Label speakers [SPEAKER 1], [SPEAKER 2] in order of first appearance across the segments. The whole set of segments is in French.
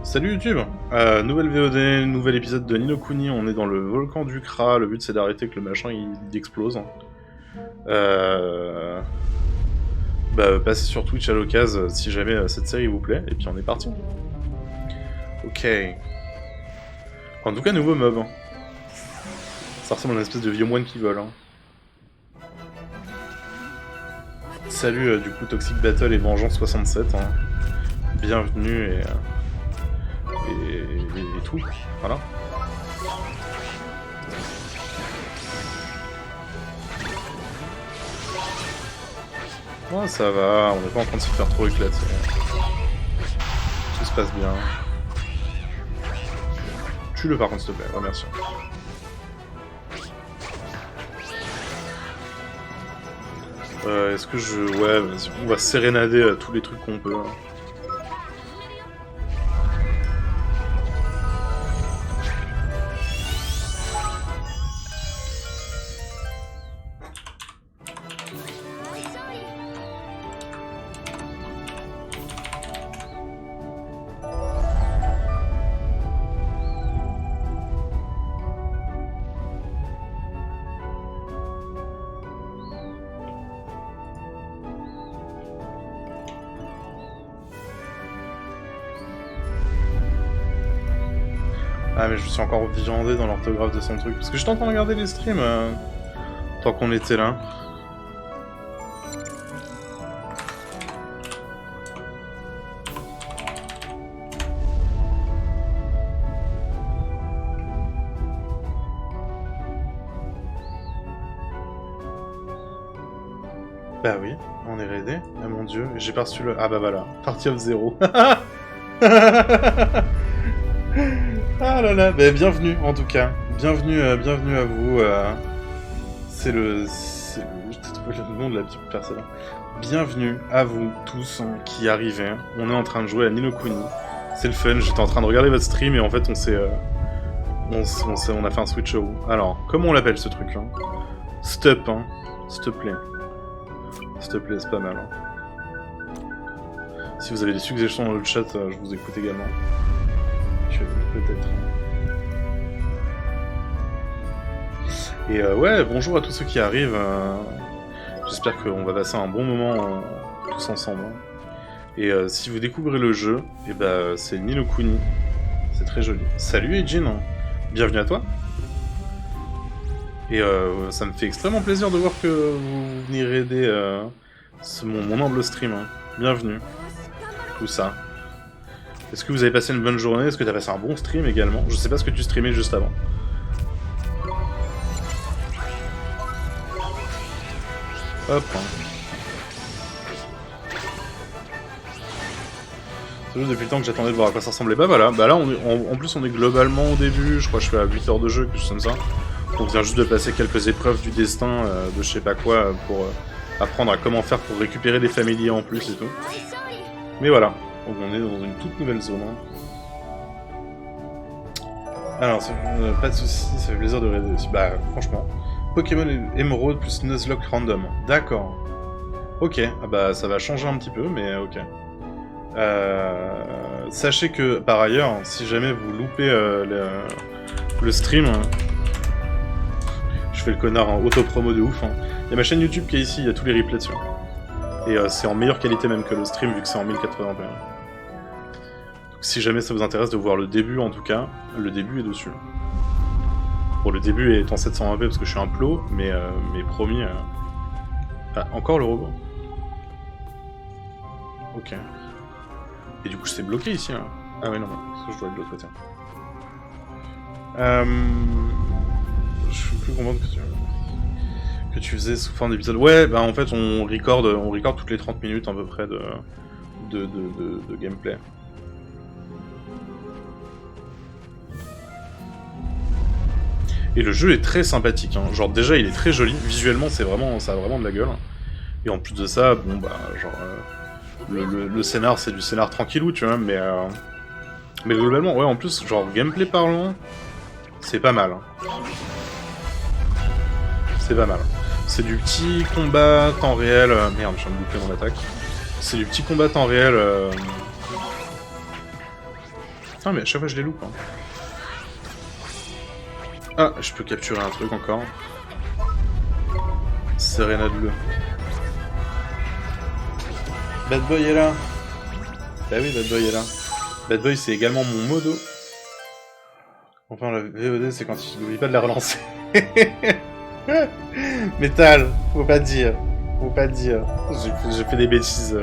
[SPEAKER 1] Salut YouTube, nouvelle VOD, nouvel épisode de Ni no Kuni, on est dans le volcan du Kra, le but c'est d'arrêter que le machin il explose. Passez sur Twitch à l'occasion si jamais cette série vous plaît, et puis on est parti. Ok. En tout cas, nouveau mob. Ça ressemble à une espèce de vieux moine qui vole. Salut du coup Toxic Battle et Vengeance 67. Bienvenue et tout, voilà. Ouais, ça va, on n'est pas en train de se faire trop éclater. Tout se passe bien. Tue-le par contre s'il te plaît, ouais, merci. Est-ce que je... Ouais, vas-y, on va sérénader tous les trucs qu'on peut. Ah mais je me suis encore viandé dans l'orthographe de son truc, parce que j'étais en train de regarder les streams tant qu'on était là. Bah oui, on est raidé. Ah mon dieu, j'ai pas reçu le... Ah bah voilà, party of 0. Ah là là, bah bienvenue en tout cas. Bienvenue, bienvenue à vous. C'est le... Je t'ai trouvé le nom de la petite personne. Bienvenue à vous tous qui arrivez. On est en train de jouer à Ni no Kuni. C'est le fun, j'étais en train de regarder votre stream et en fait on s'est... on a fait un switch au. Alors, comment on l'appelle ce truc là? Stop, hein. S'il te plaît. S'il te plaît, c'est pas mal. Si vous avez des suggestions dans le chat, je vous écoute également. Peut-être. Et ouais, bonjour à tous ceux qui arrivent. J'espère qu'on va passer un bon moment tous ensemble. Et si vous découvrez le jeu, et bah, c'est Ni no Kuni. C'est très joli. Salut Ejin, bienvenue à toi. Et ça me fait extrêmement plaisir de voir que vous venez raider mon humble stream. Bienvenue. Tout ça. Est-ce que vous avez passé une bonne journée? Est-ce que tu as passé un bon stream également? Je sais pas ce que tu streamais juste avant. Hop. C'est juste depuis le temps que j'attendais de voir à quoi ça ressemblait. Bah voilà, bah là en plus on est globalement au début, je crois que je suis à 8 heures de jeu, quelque chose comme ça. On vient juste de passer quelques épreuves du destin de je sais pas quoi pour apprendre à comment faire pour récupérer des familiers en plus et tout. Mais voilà, donc on est dans une toute nouvelle zone. Alors, pas de soucis, ça fait plaisir de raider aussi. Bah franchement, Pokémon Emerald plus Nuzlocke random. D'accord. Ok, ah bah ça va changer un petit peu, mais ok. Sachez que, par ailleurs, si jamais vous loupez le stream, je fais le connard en auto-promo de ouf. Il y a ma chaîne YouTube qui est ici, il y a tous les replays dessus. Et c'est en meilleure qualité même que le stream, vu que c'est en 1080p. Donc si jamais ça vous intéresse de voir le début, en tout cas, le début est dessus. Bon, le début est en 720p parce que je suis un plot, mais promis... Ah, encore le robot. Ok. Et du coup, je t'ai bloqué ici, là. Ah ouais, non, parce que je dois aller de l'autre côté. Je peux plus comprendre que tu faisais sous forme d'épisode. Ouais, bah en fait, on record toutes les 30 minutes à peu près de gameplay. Et le jeu est très sympathique, hein. Genre déjà il est très joli, visuellement ça a vraiment de la gueule. Et en plus de ça, bon bah genre le scénar c'est du scénar tranquillou tu vois, mais globalement ouais en plus genre gameplay parlant, c'est pas mal. C'est pas mal. C'est du petit combat temps réel, merde je viens de boucler mon attaque. C'est du petit combat temps réel Non mais à chaque fois je les loupe. Hein. Ah, je peux capturer un truc encore. Sérénade bleue. Bad Boy est là. Bah oui, Bad Boy est là. Bad Boy c'est également mon modo. Enfin la VOD c'est quand il n'oublie pas de la relancer. Métal, faut pas dire. Faut pas dire. J'ai fait des bêtises,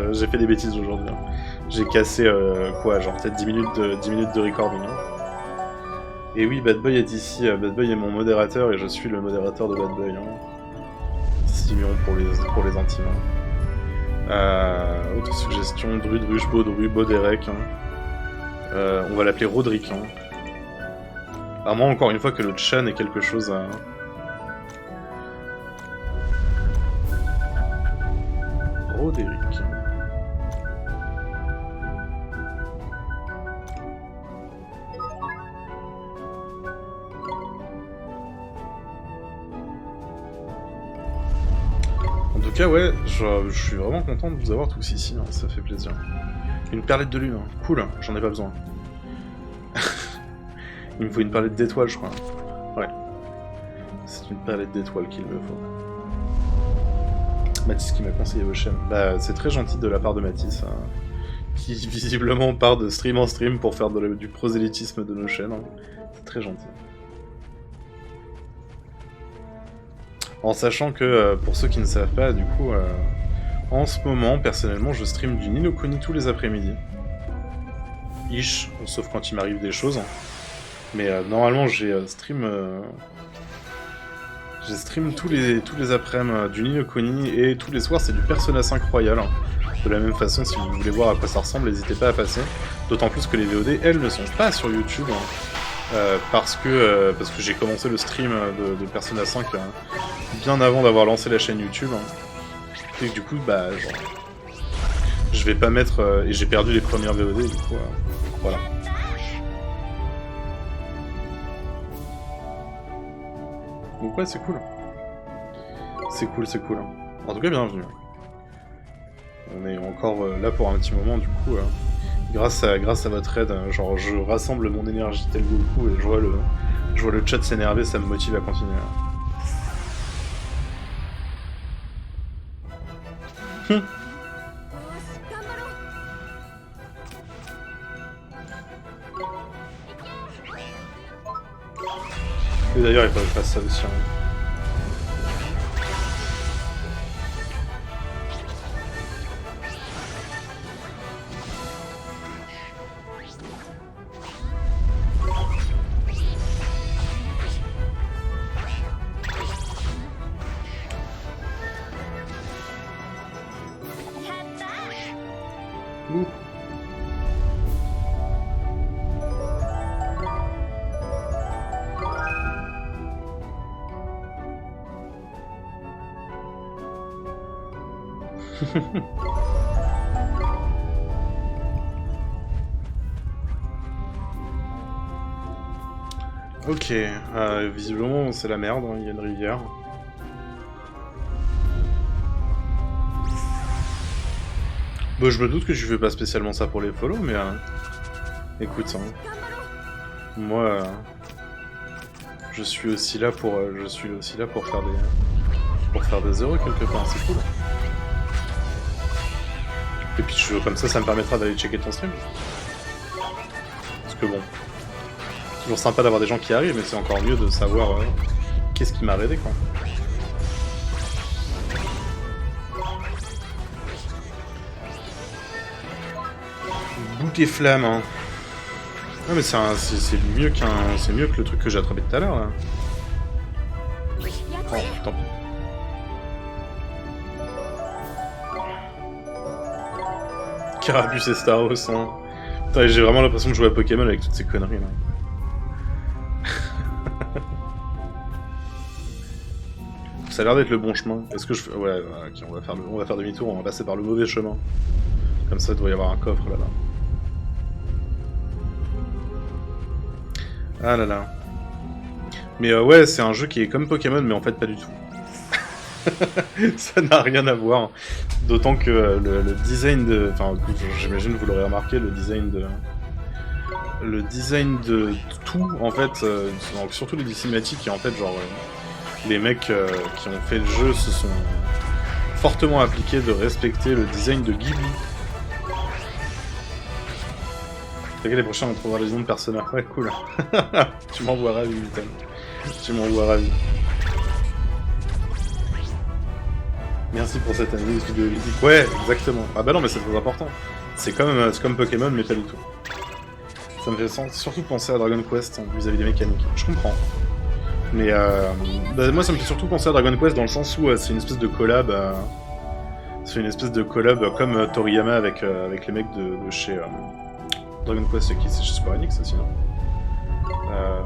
[SPEAKER 1] aujourd'hui. Hein. J'ai cassé quoi, genre peut-être 10 minutes de recording. Hein. Et oui, Bad Boy est ici. Bad Boy est mon modérateur et je suis le modérateur de Bad Boy. Hein. 6 millions pour les intimes. Hein. Autre suggestion, Druche, Baudérec. Hein. On va l'appeler Roderick. Hein. À moins encore une fois que le Chan ait quelque chose à... Roderick. En tout cas, ouais, je suis vraiment content de vous avoir tous ici, hein, ça fait plaisir. Une perlette de lune, hein. Cool, j'en ai pas besoin. Il me faut une perlette d'étoiles, je crois. Ouais. C'est une perlette d'étoiles qu'il me faut. Mathis qui m'a conseillé Ocean. Bah, c'est très gentil de la part de Mathis, hein, qui visiblement part de stream en stream pour faire du prosélytisme de nos chaînes. Hein. C'est très gentil. En sachant que, pour ceux qui ne savent pas, du coup, en ce moment, personnellement, je stream du Ni no Kuni tous les après-midi. Ish, sauf quand il m'arrive des choses. Mais normalement, j'ai stream tous les après-midi du Ni no Kuni et tous les soirs c'est du Persona 5 Royal. Hein. De la même façon, si vous voulez voir à quoi ça ressemble, n'hésitez pas à passer. D'autant plus que les VOD, elles, ne sont pas sur YouTube. Hein. Parce que j'ai commencé le stream de Persona 5 bien avant d'avoir lancé la chaîne YouTube. Hein. Et du coup, bah, genre, je vais pas mettre... et j'ai perdu les premières VOD, du coup, voilà. Donc ouais, c'est cool. C'est cool. En tout cas, bienvenue. On est encore là pour un petit moment, du coup. Grâce à votre aide, genre je rassemble mon énergie tel Goku et je vois le chat s'énerver, ça me motive à continuer. Et d'ailleurs, il faudrait que je fasse ça aussi. Hein. Ouh. Ok, visiblement c'est la merde, hein, il y a une rivière. Bon, je me doute que je fais pas spécialement ça pour les follow, mais écoute, hein, moi je suis aussi là pour faire des euros quelque part, c'est cool. Et puis comme ça me permettra d'aller checker ton stream. Parce que bon, c'est toujours sympa d'avoir des gens qui arrivent, mais c'est encore mieux de savoir qu'est-ce qui m'a aidé quoi. Bout et flamme, hein. Non mais c'est mieux que le truc que j'ai attrapé tout à l'heure là. Oh, tant pis. Carapuce et Staros, hein. Putain, j'ai vraiment l'impression de jouer à Pokémon avec toutes ces conneries là. Ça a l'air d'être le bon chemin. Est-ce que je fais... Ouais, ok, on va faire demi-tour, on va passer par le mauvais chemin. Comme ça, il doit y avoir un coffre là-bas. Ah là là. Mais ouais, c'est un jeu qui est comme Pokémon, mais en fait pas du tout. Ça n'a rien à voir. D'autant que le design de... Enfin, j'imagine que vous l'aurez remarqué, le design le design de tout, en fait, donc surtout les cinématiques, et en fait, genre, les mecs qui ont fait le jeu se sont fortement appliqués de respecter le design de Ghibli. T'inquiète, les prochains on trouvera les noms de personnages. Ouais, cool. Tu m'envoies ravi, Mitan. Tu m'envoies ravi. Merci pour cette analyse vidéoludique. Ouais, exactement. Ah bah non, mais c'est très important. C'est comme Pokémon, mais pas du tout. Ça me fait surtout penser à Dragon Quest vis-à-vis des mécaniques. Je comprends. Mais bah, moi, ça me fait surtout penser à Dragon Quest dans le sens où c'est une espèce de collab. C'est une espèce de collab comme Toriyama avec les mecs de chez Dragon Quest, c'est qui? C'est chez Square Enix, sinon.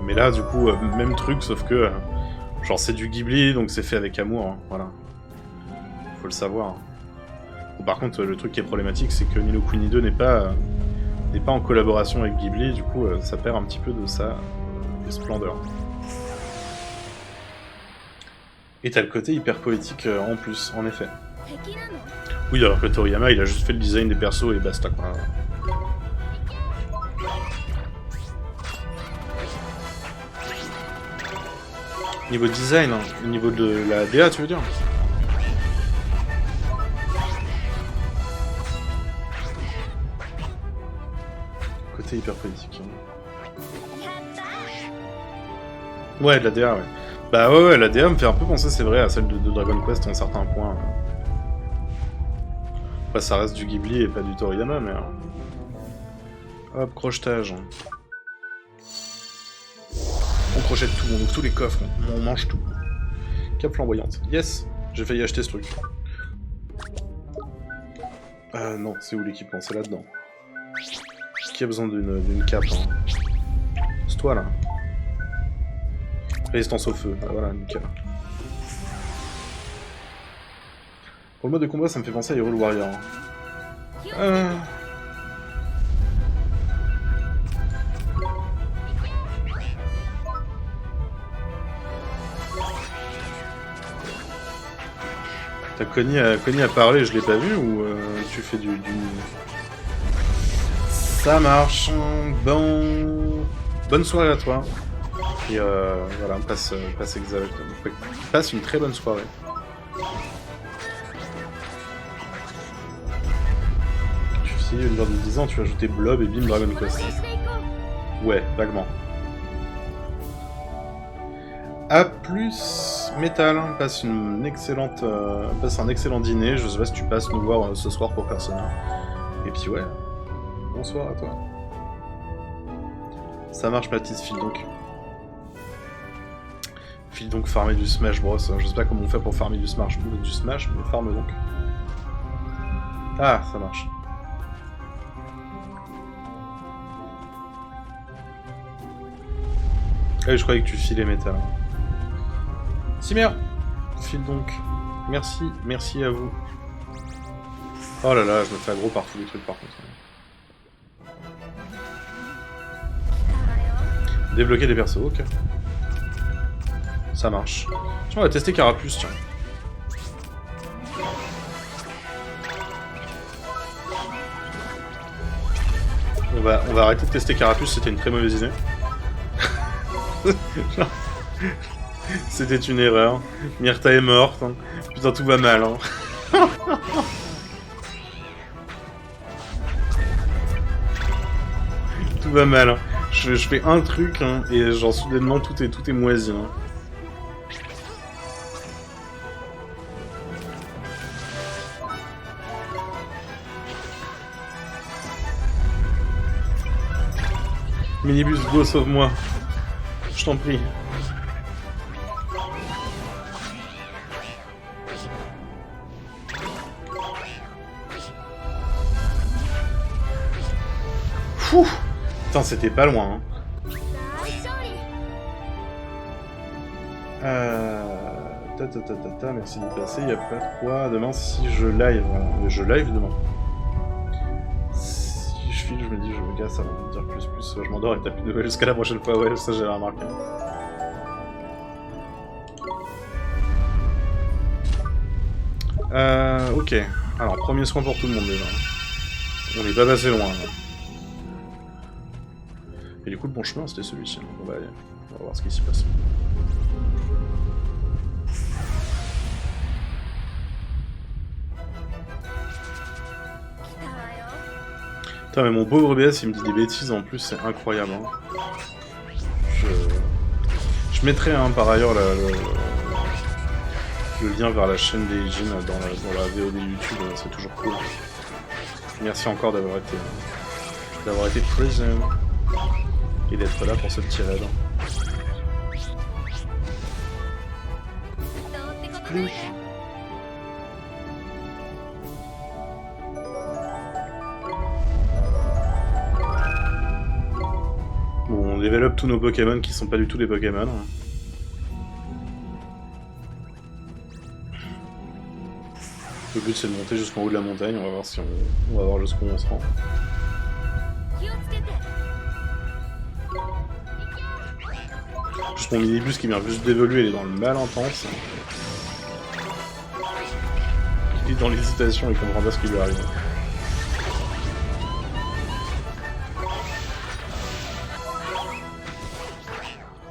[SPEAKER 1] Mais là, du coup, même truc, sauf que genre c'est du Ghibli, donc c'est fait avec amour. Hein, voilà. Faut le savoir. Bon, par contre, le truc qui est problématique, c'est que Ni no Kuni 2 n'est pas en collaboration avec Ghibli, du coup, ça perd un petit peu de sa splendeur. Et t'as le côté hyper poétique en plus, en effet. Oui, alors que Toriyama, il a juste fait le design des persos et basta, quoi. Niveau design, hein. Niveau de la DA, tu veux dire? Côté hyper politique. Ouais, de la DA, ouais. Bah ouais, la DA me fait un peu penser, c'est vrai, à celle de Dragon Quest en certains points. Après, ça reste du Ghibli et pas du Toriyama, mais... Hop, crochetage. On crochette tout, on ouvre tous les coffres, on mange tout. Cape flamboyante. Yes, j'ai failli acheter ce truc. Ah non, c'est où l'équipement? C'est là-dedans. Qui a besoin d'une cape hein? C'est toi là. Résistance au feu, ah, voilà, nickel. Pour le mode de combat, ça me fait penser à Hyrule Warrior. T'as Connie à parler, je l'ai pas vu, ou tu fais du... Ça marche, bonne soirée à toi. Et voilà, passe une très bonne soirée. Tu sais, une heure de 10 ans, tu vas ajouter Blob et bim Dragon Quest. Ouais, vaguement. A plus, Metal, passe un excellent dîner, je sais pas si tu passes nous voir ce soir pour Persona. Et puis ouais, bonsoir à toi. Ça marche Mathis, file donc farmer du Smash Bros. Je sais pas comment on fait pour farmer du Smash, mais farme donc. Ah, ça marche. Ah oui, je croyais que tu filais Metal. Cimer, file donc. Merci à vous. Oh là là, je me fais aggro par tous les trucs par contre. Débloquer des persos, ok. Ça marche. Tiens, on va tester Carapuce, tiens. On va arrêter de tester Carapuce, c'était une très mauvaise idée. C'était une erreur. Myrtha est morte. Hein. Putain, tout va mal. Hein. Tout va mal. Hein. Je fais un truc hein, et genre soudainement tout est moisi. Hein. Minibus, go, sauve-moi. Je t'en prie. Fou. Putain, c'était pas loin. Hein. Merci d'y passer. Y a pas de quoi. Demain, si je live. Je live demain. Si je file, je me dis, je me casse avant de dire plus. Je m'endors et t'as plus de nouvelles jusqu'à la prochaine fois. Ouais, ça j'ai remarqué. Ok. Alors, premier soin pour tout le monde déjà. On n'est pas passé loin. Là. Et du coup, le bon chemin, c'était celui-ci. On va voir ce qui s'y passe. Putain, mais mon pauvre BS, il me dit des bêtises en plus, c'est incroyable. Hein. Je mettrai par ailleurs le lien vers la chaîne des Jin dans la VOD YouTube, c'est toujours cool. Merci encore d'avoir été présent et d'être là pour ce petit raid. Bon, on développe tous nos Pokémon qui sont pas du tout des Pokémon. Le but c'est de monter jusqu'en haut de la montagne, on va voir si on va voir jusqu'où on se rend. Juste mon minibus qui vient juste d'évoluer, il est dans le mal intense. Il est dans l'hésitation, il comprend pas ce qui lui arrive.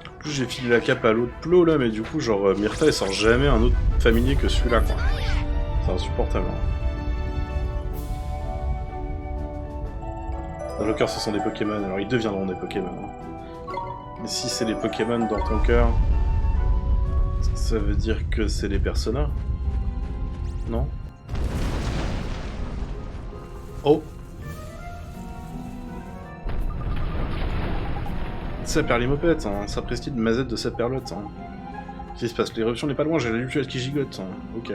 [SPEAKER 1] En plus j'ai filé la cape à l'autre plot là, mais du coup genre Myrtha elle sort jamais un autre familier que celui-là quoi. C'est insupportable. Dans le cœur, ce sont des Pokémon, alors ils deviendront des Pokémon. Mais si c'est des Pokémon dans ton cœur, ça veut dire que c'est des personnages? Non? Oh! Ça perd les mopettes, hein. Ça prestige Mazette de sa perlotte. Hein. Qu'est-ce qui se passe? L'éruption n'est pas loin, j'ai la lutuelle qui gigote. Hein. Ok.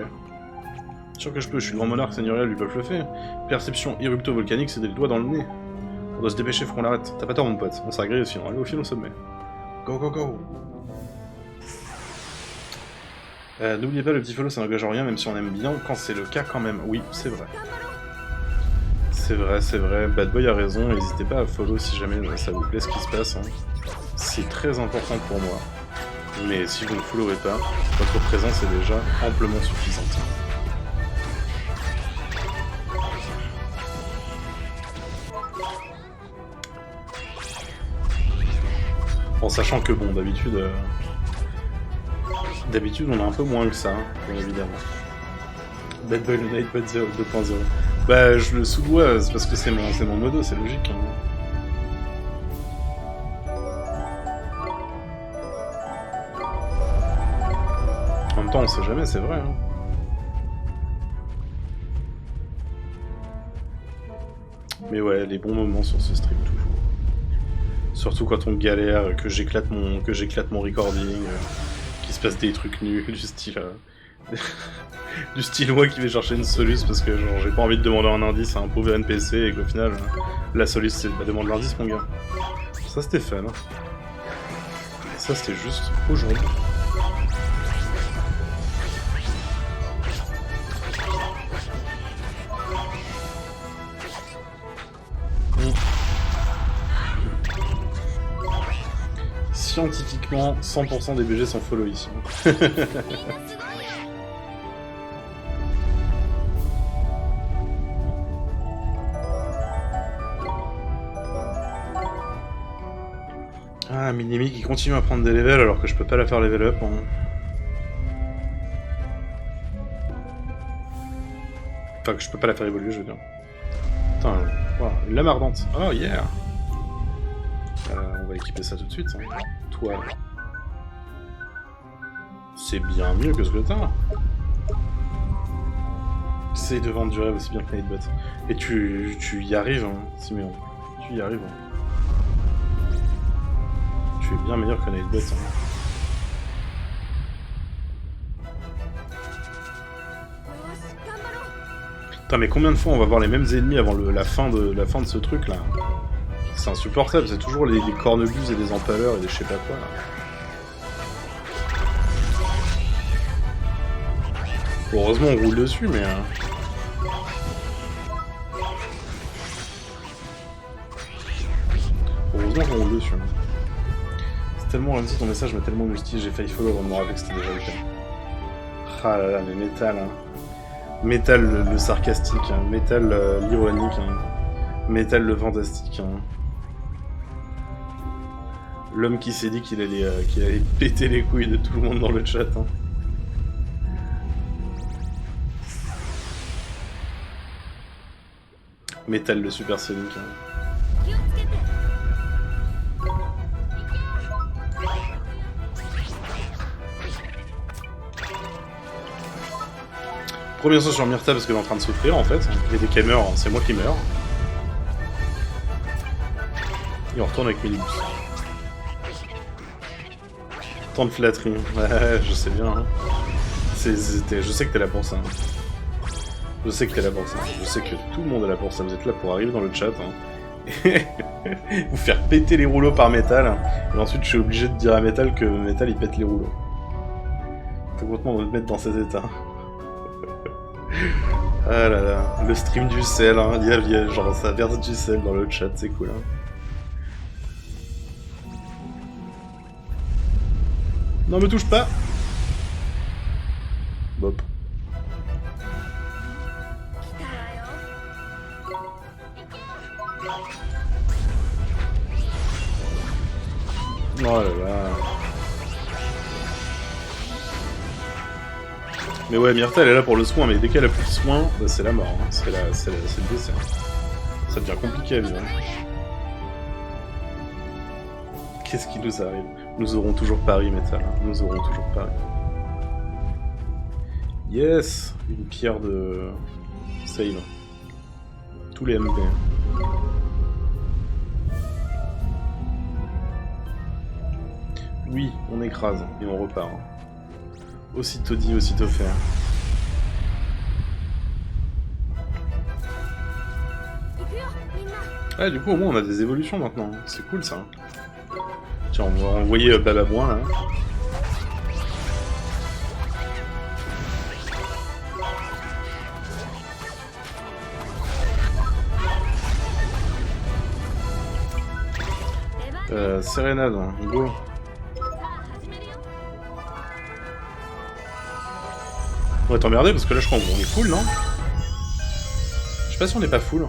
[SPEAKER 1] Sûr que je peux, je suis le grand monarque seigneurial du peuple fait. Perception érupto-volcanique, c'est des doigts dans le nez. On doit se dépêcher, faut qu'on l'arrête. T'as pas tort mon pote, on s'agrée aussi, on va aller au fil au sommet. Go go go. N'oubliez pas, le petit follow ça n'engage en rien, même si on aime bien, quand c'est le cas quand même. Oui, c'est vrai. C'est vrai, c'est vrai. Bad Boy a raison, n'hésitez pas à follow si jamais ça vous plaît ce qui se passe. Hein. C'est très important pour moi. Mais si vous ne followez pas, votre présence est déjà amplement suffisante. En sachant que bon, d'habitude on a un peu moins que ça, hein, bien évidemment. Bad Boy Nightbot 2.0. Bah je le sous-dois, c'est parce que c'est mon modo, c'est logique. Hein. En même temps on sait jamais, c'est vrai. Hein. Mais ouais, les bons moments sur ce stream toujours. Surtout quand on galère, que j'éclate mon recording, qu'il se passe des trucs nuls, du style moi qui vais chercher une soluce parce que genre j'ai pas envie de demander un indice à un pauvre NPC et qu'au final la soluce c'est bah, demande l'indice mon gars. Ça c'était fun. Hein. Ça c'était juste aujourd'hui. Scientifiquement, 100% des BG sont follow ici. Ah, Minimi qui continue à prendre des levels alors que je peux pas la faire level up. Hein. Enfin, que je peux pas la faire évoluer, je veux dire. Putain, wow, une lame ardente. Oh yeah! On va équiper ça tout de suite. Hein. Toi. C'est bien mieux que ce que t'as. Essaye de vendre du rêve aussi bien que Nightbot. Et tu y arrives, hein, Siméon. Tu y arrives. Hein. Tu es bien meilleur que Nightbot. Hein. Putain, mais combien de fois on va voir les mêmes ennemis avant la fin de ce truc là? C'est insupportable, c'est toujours les cornebuses et des empaleurs et des je sais pas quoi là. Bon, heureusement on roule dessus mais... Heureusement qu'on roule dessus. Hein. C'est tellement gentil ton message m'a tellement multi, j'ai failli follow avant de me rappeler que c'était déjà le cas. Ah là là, mais métal hein. Métal le sarcastique, hein. Métal l'ironique, hein. Métal le fantastique. Hein. L'homme qui s'est dit qu'il allait péter les couilles de tout le monde dans le chat. Hein. Métal le supersonique. Hein. Première chose sur Myrta parce qu'elle est en train de souffrir en fait. Il y a des qui meurent, c'est moi qui meurs. Et on retourne avec Mélibus. Tant de flatterie. Ouais, je sais bien. Hein. Je sais que t'es là pour ça. Hein. Je sais que t'es là pour ça. Je sais que tout le monde est là pour ça. Vous êtes là pour arriver dans le chat. Hein. Vous faire péter les rouleaux par Métal. Et ensuite je suis obligé de dire à Métal que Métal il pète les rouleaux. Faut complètement me mettre dans cet état. Ah là là, le stream du sel, hein. Il y a genre ça verse du sel dans le chat, c'est cool. Hein. Non, me touche pas. Bop. Oh là là. Mais ouais, Myrta elle est là pour le soin, mais dès qu'elle a plus de soin, bah, c'est la mort, hein. C'est le décès. Ça devient compliqué à vivre. Qu'est-ce qui nous arrive? Nous aurons toujours Paris, Métal. Nous aurons toujours Paris. Yes! Une pierre de... save. Tous les MP. Oui, on écrase, et on repart. Aussitôt dit, aussitôt fait. Ah, du coup, au moins, on a des évolutions maintenant. C'est cool, ça. Tiens, on va envoyer Bababouin, là. Sérénade, go. On va t'emmerder parce que là je crois qu'on est full, non? Je sais pas si on est pas full.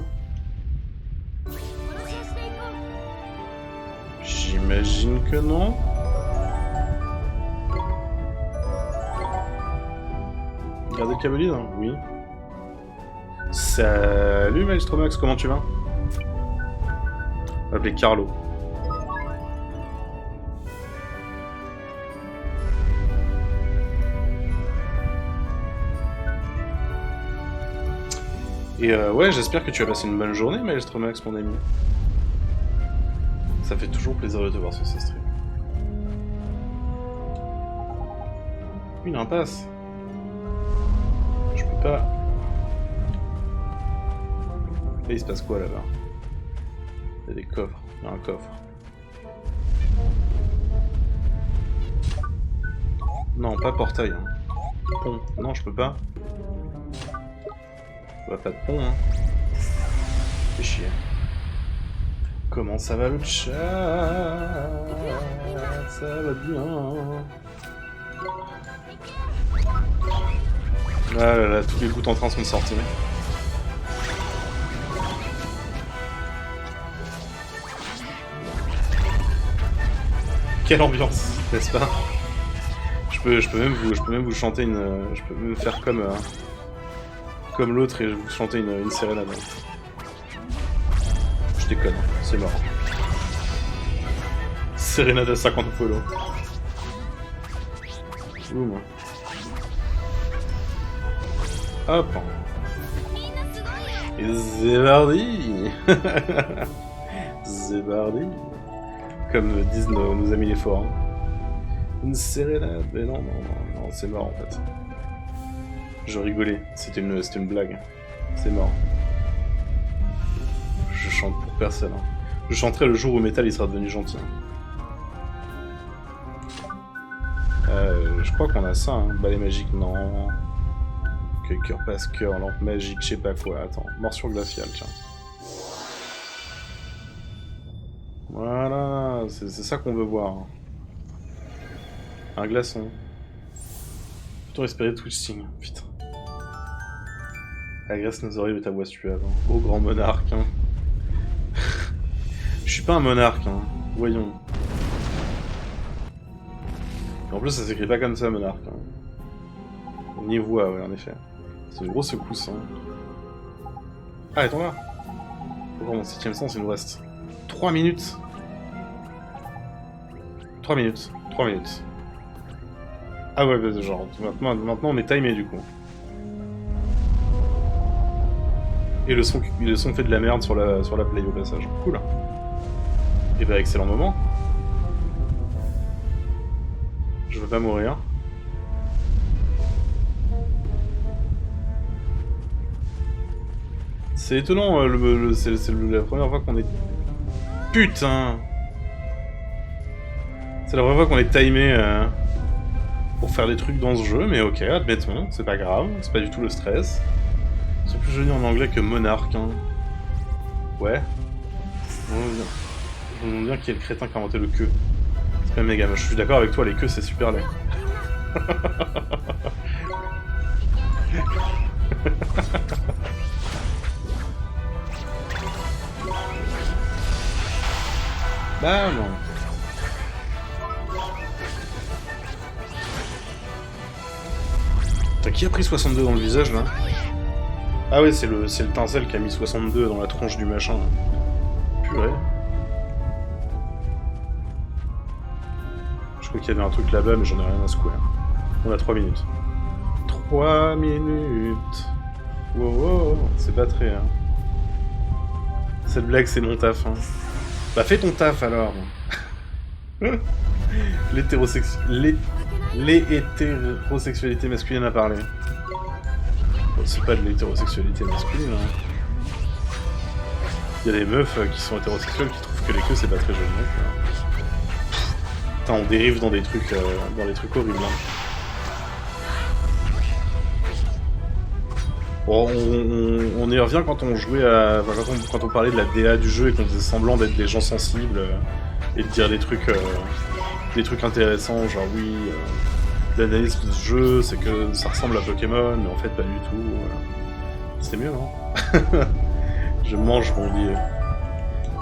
[SPEAKER 1] J'imagine que non. Regardez le câble hein? Oui. Salut Maestro Max, comment tu vas? On va appeler Carlo. Et ouais, j'espère que tu as passé une bonne journée, Maestro Max, mon ami. Ça fait toujours plaisir de te voir sur ce stream. Une impasse. Je peux pas. Et il se passe quoi là-bas? Il y a des coffres. Il y a un coffre. Non, pas portail. Hein. Pont. Non, je peux pas. Pas de pont, hein. Fais chier. Comment ça va le chat? Ça va bien. Ah là là, tous les gouttes en train sont de sortir. Quelle ambiance, n'est-ce pas? Je peux même vous chanter une... je peux même faire comme l'autre et je vous chanter une sérénade. Je déconne, c'est mort. Sérénade à 50 follow. Ouh, moi. Hop. Et Zébardi. Zébardi. Comme disent nos amis les forts. Une sérénade. Mais non, c'est mort en fait. Je rigolais, c'était une blague. C'est mort. Je chante pour personne. Hein. Je chanterai le jour où Métal il sera devenu gentil. Je crois qu'on a ça, hein. Balai magique, non. Cœur passe cœur, lampe magique, je sais pas quoi. Attends, morsure glaciale, tiens. Voilà, c'est ça qu'on veut voir. Un glaçon. Peut-on espérer Twitch Sting, putain. Agresse nos oreilles de ta voix suave. Hein. Ô grand monarque. Hein. Je suis pas un monarque, hein. Voyons. En plus, ça s'écrit pas comme ça, Monarque. Hein. Ni voix, ouais, en effet. C'est une grosse secousse. Hein. Ah, attends là. Pour mon 7ème sens, il nous reste 3 minutes. 3 minutes. 3 minutes. Ah ouais, bah, genre, maintenant on est timé du coup. Et le son fait de la merde sur la play au passage. Cool. Et bah, excellent moment. Je veux pas mourir. C'est étonnant, c'est la première fois qu'on est... Putain! C'est la première fois qu'on est timé pour faire des trucs dans ce jeu, mais ok, admettons, c'est pas grave, c'est pas du tout le stress. C'est plus joli en anglais que monarque, hein. Ouais. Je me demande bien qui est le crétin qui a inventé le queue. C'est pas méga, je suis d'accord avec toi, les queues c'est super laid. Bah non. T'as qui a pris 62 dans le visage là? Ah ouais, c'est le tinsel qui a mis 62 dans la tronche du machin. Purée. Je crois qu'il y avait un truc là-bas, mais j'en ai rien à secouer. On a 3 minutes. 3 minutes. Wow, wow, c'est pas très... Hein. Cette blague, c'est mon taf. Hein. Bah fais ton taf alors. L'hétérosexualité masculine a parlé. Bon, c'est pas de l'hétérosexualité masculine. Hein. Il y a des meufs qui sont hétérosexuelles qui trouvent que les queues c'est pas très joli. Hein. Putain, on dérive dans des trucs horribles. Hein. Bon, on y revient quand on jouait à... Enfin, quand on parlait de la DA du jeu et qu'on faisait semblant d'être des gens sensibles et de dire des trucs intéressants, genre oui, l'analyse de ce jeu, c'est que ça ressemble à Pokémon, mais en fait pas du tout. C'est mieux, non? Je mange, bon Dieu.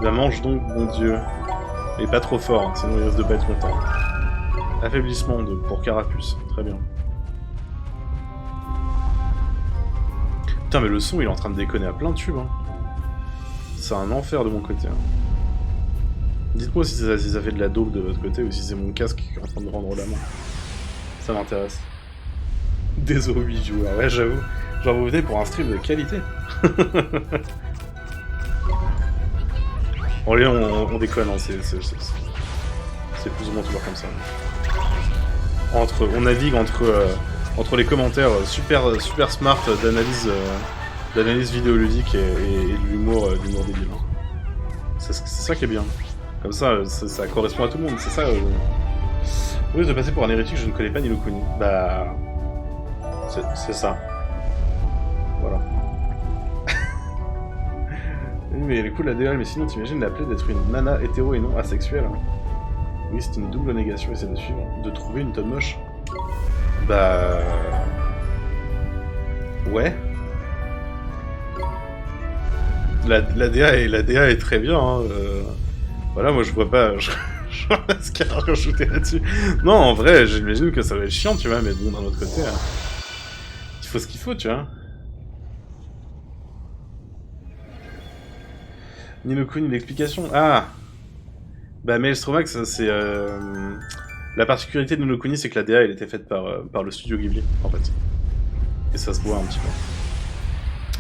[SPEAKER 1] La mange donc, bon Dieu. Et pas trop fort, hein, sinon il risque de pas être content. Affaiblissement pour Carapuce, très bien. Putain, mais le son il est en train de déconner à plein de tubes. Hein. C'est un enfer de mon côté. Hein. Dites-moi si ça fait de la dope de votre côté ou si c'est mon casque qui est en train de rendre la main. Ça m'intéresse. Désolé 8 joueurs, ouais j'avoue. Genre vous venez pour un stream de qualité. Bon allez, on déconne, hein. C'est plus ou moins toujours comme ça. On navigue entre les commentaires super smart d'analyse vidéoludique et de l'humour débile. C'est ça qui est bien. Comme ça, ça correspond à tout le monde, c'est ça. Oui, de passer pour un hérétique, je ne connais pas Ni no Kuni. Bah... C'est ça. Voilà. Mais elle est cool la DL, mais sinon t'imagines l'appeler d'être une nana hétéro et non asexuelle. Oui, c'est une double négation, essaie de suivre. De trouver une tonne moche. Bah... Ouais. La DA est très bien, hein. Voilà, moi je vois pas... Je vois pas ce qu'il y a à rajouter là-dessus. Non, en vrai, j'imagine que ça va être chiant, tu vois, mais bon, d'un autre côté... il faut ce qu'il faut, tu vois. Ni no Kuni, l'explication. Ah. Bah, Maelstrom, c'est... La particularité de Ni no Kuni, c'est que la DA, elle était faite par le studio Ghibli, en fait. Et ça se voit un petit peu.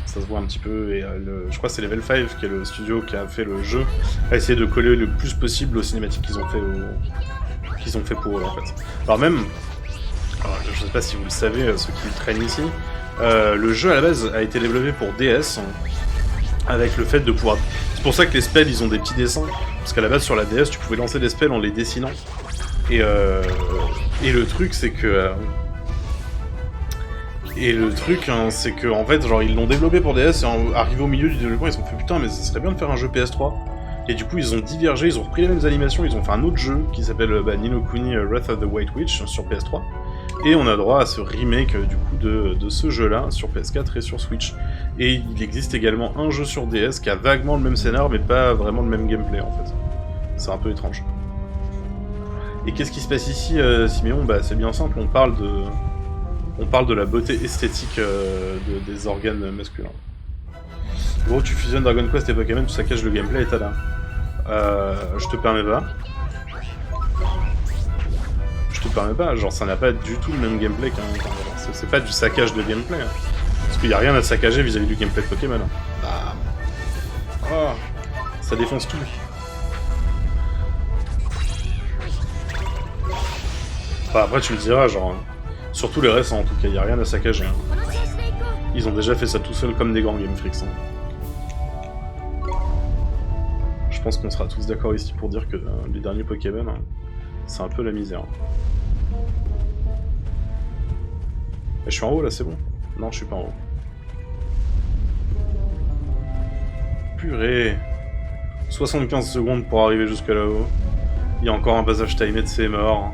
[SPEAKER 1] Ça se voit un petit peu, et je crois que c'est Level 5, qui est le studio qui a fait le jeu, a essayé de coller le plus possible aux cinématiques qu'ils ont fait pour eux, en fait. Alors même... Alors, je sais pas si vous le savez, ceux qui traînent ici, le jeu, à la base, a été développé pour DS, avec le fait de pouvoir... C'est pour ça que les spells, ils ont des petits dessins, parce qu'à la base, sur la DS, tu pouvais lancer des spells en les dessinant. Et le truc, c'est que... c'est que, en fait, genre, ils l'ont développé pour DS, et arrivé au milieu du développement, ils se sont fait putain, mais ça serait bien de faire un jeu PS3. Et du coup, ils ont divergé, ils ont repris les mêmes animations, ils ont fait un autre jeu qui s'appelle Ni no Kuni Wrath of the White Witch sur PS3. Et on a droit à ce remake du coup de ce jeu-là sur PS4 et sur Switch. Et il existe également un jeu sur DS qui a vaguement le même scénar, mais pas vraiment le même gameplay en fait. C'est un peu étrange. Et qu'est-ce qui se passe ici, Siméon? Bah c'est bien simple, on parle de la beauté esthétique des organes masculins. Gros, tu fusionnes Dragon Quest et Pokémon, tu saccages le gameplay et t'as là. Je te permets pas. Je te permets pas, genre ça n'a pas du tout le même gameplay qu'un... C'est pas du saccage de gameplay. Hein. Parce qu'il y a rien à saccager vis-à-vis du gameplay de Pokémon. Hein. Bah... Oh, ça défonce tout. Enfin, après tu me diras, genre... Surtout les récents en tout cas, il y a rien à saccager. Hein. Ils ont déjà fait ça tout seuls comme des grands Game Freaks. Hein. Je pense qu'on sera tous d'accord ici pour dire que les derniers Pokémon, hein, c'est un peu la misère. Et je suis en haut là, c'est bon? Non, je suis pas en haut. Purée! 75 secondes pour arriver jusque là-haut. Il y a encore un passage timé de c'est mort.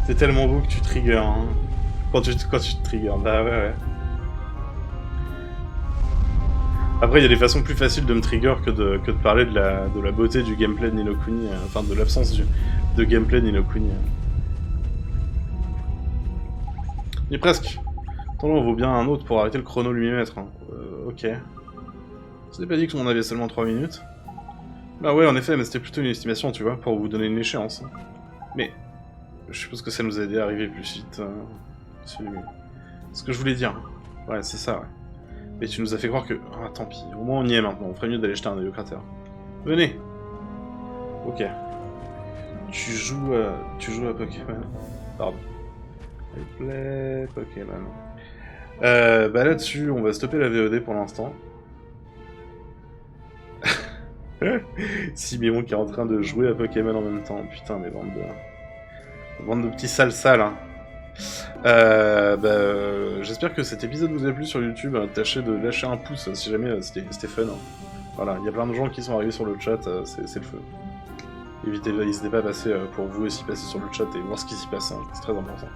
[SPEAKER 1] C'est tellement beau que tu triggers, hein. Quand tu te triggers, bah ouais. Après, il y a des façons plus faciles de me trigger que de parler de la beauté du gameplay de Ni no Kuni, enfin de l'absence de gameplay de Ni no Kuni. Mais presque. Attends, là, on vaut bien un autre pour arrêter le chrono lumimètre. Hein. Ok. Ce n'est pas dit qu'on avait seulement 3 minutes. Bah ouais, en effet, mais c'était plutôt une estimation, tu vois, pour vous donner une échéance. Mais... je suppose que ça nous a aidé à arriver plus vite. C'est ce que je voulais dire. Ouais, c'est ça, ouais. Mais tu nous as fait croire que... ah, tant pis. Au moins on y est maintenant. On ferait mieux d'aller jeter un œil au cratère. Venez. Ok. Tu joues à Pokémon. Pardon. Replay Pokémon. Bah là-dessus, on va stopper la VOD pour l'instant. Siméon qui est en train de jouer à Pokémon en même temps. Putain, mais bande de petits sales, hein. J'espère que cet épisode vous a plu sur YouTube. Tâchez de lâcher un pouce si jamais c'était fun. Hein. Voilà, il y a plein de gens qui sont arrivés sur le chat, c'est le feu. N'hésitez pas à passer pour vous aussi passer sur le chat et voir ce qui s'y passe, hein. C'est très important.